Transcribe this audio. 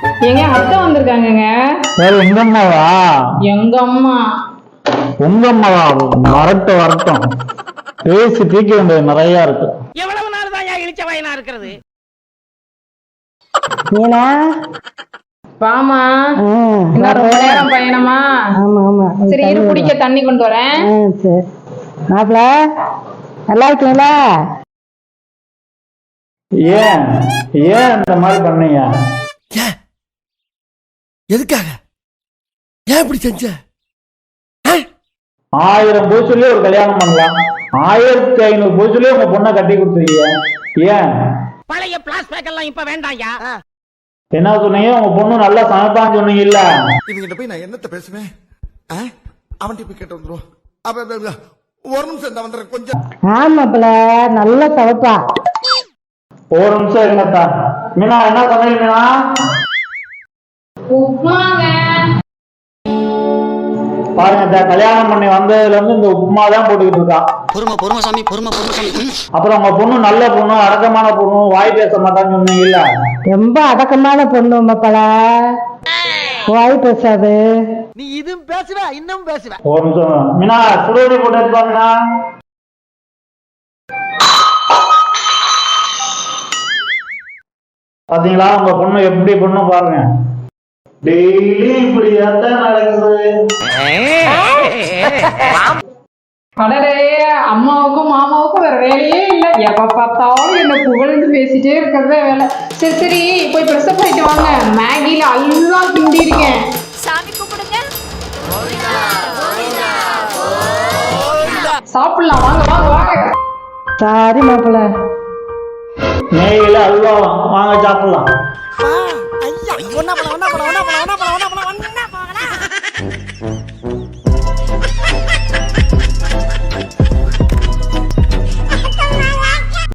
எங்க அத்தை வந்திருக்காங்கங்க. வேற எங்க அம்மாவா? எங்க அம்மா. உங்க அம்மாவா? வரட்டும் வரட்டும், பேசி தீக்க வேண்டியது நிறைய இருக்கு. எவ்வளவு நாள் தான் இழிச்ச வயனா இருக்கிறது? நீனா வாமா. ரொம்ப நேரம் பயணமா? ஆமா ஆமா. சரி இரு, குடிக்க தண்ணி கொண்டு வரேன். சரி மாப்பிள்ள, நல்லா இருக்கீங்களா? ஏன் ஏன் இந்த மாதிரி பண்ணீங்க? எதுக்காக? ஏன் இப்படி செஞ்ச? 1000 பூச்சுலயே ஒரு கல்யாணம் பண்ணலாம், 1500 பூச்சுலயே உங்க பொண்ணை கட்டி கொடுத்துருக்கீங்க. ஏன்? பழைய பிளாஸ்பேக் எல்லாம் இப்ப வேண்டாம்யா. என்ன சொன்னீங்க? உங்க பொண்ணு நல்லா சமைப்பான்னு சொன்னீங்க இல்ல? இவங்கிட்ட போய் நான் என்னத்த பேசுவேன்? அவன் போய் கேட்டு வந்துருவோம். ஒரு நிமிஷம் இந்த வந்துடுறேன் கொஞ்சம். ஆமாப்பிள்ள, நல்லா சமைப்பா. ஒரு நிமிஷம் இருங்கத்தா. மீனா என்ன சொன்னீங்க? மீனா உப்மாங்க. பாருங்க, கல்யாணம் பண்ணி வந்ததுல இருந்து இந்த உப்புமா தான் போட்டுக்கிட்டு இருக்கா. பொறுமை சாமி, பொறுமை சாமி. அப்புறம் உங்க பொண்ணு நல்ல பொண்ணு, அடக்கமான பொண்ணு, வாய் பேச மாட்டான்னு சொன்னீங்கல்ல? ரொம்ப அடக்கமான பொண்ணு மாப்பிள்ள, வாய் பேசாது. நீ இதுவும் பேசுவ, இன்னும் பேசுவ. ஒரு நிமிஷம் மீனா, சுடுதண்ணி போட்டு எடுப்பாங்கண்ணா. பாத்தீங்களா உங்க பொண்ணு எப்படி பொண்ணு பாருங்க, டெய்லி இப்படி நடக்குது. அடடே, அம்மாவுக்கும் மாமாவுக்கும் வேற வேலையே இல்லை. எப்ப பார்த்தாலும் என்ன புகழ்ந்து பேசிட்டே இருக்கிறதே வேலை. சரி சரி, போய் ப்ரெஸ்அப் ஆயிட்டு வாங்க. மேகில அல்லா கிண்டி இருக்கேன். சாமி கும்பிடுங்க. சாப்பிடலாம், வாங்க வாங்க வாங்க. சாரி மாப்பிள்ள. மேயில அல்வா வாங்க சாப்பிடலாம். ஒன்னா போலாம்.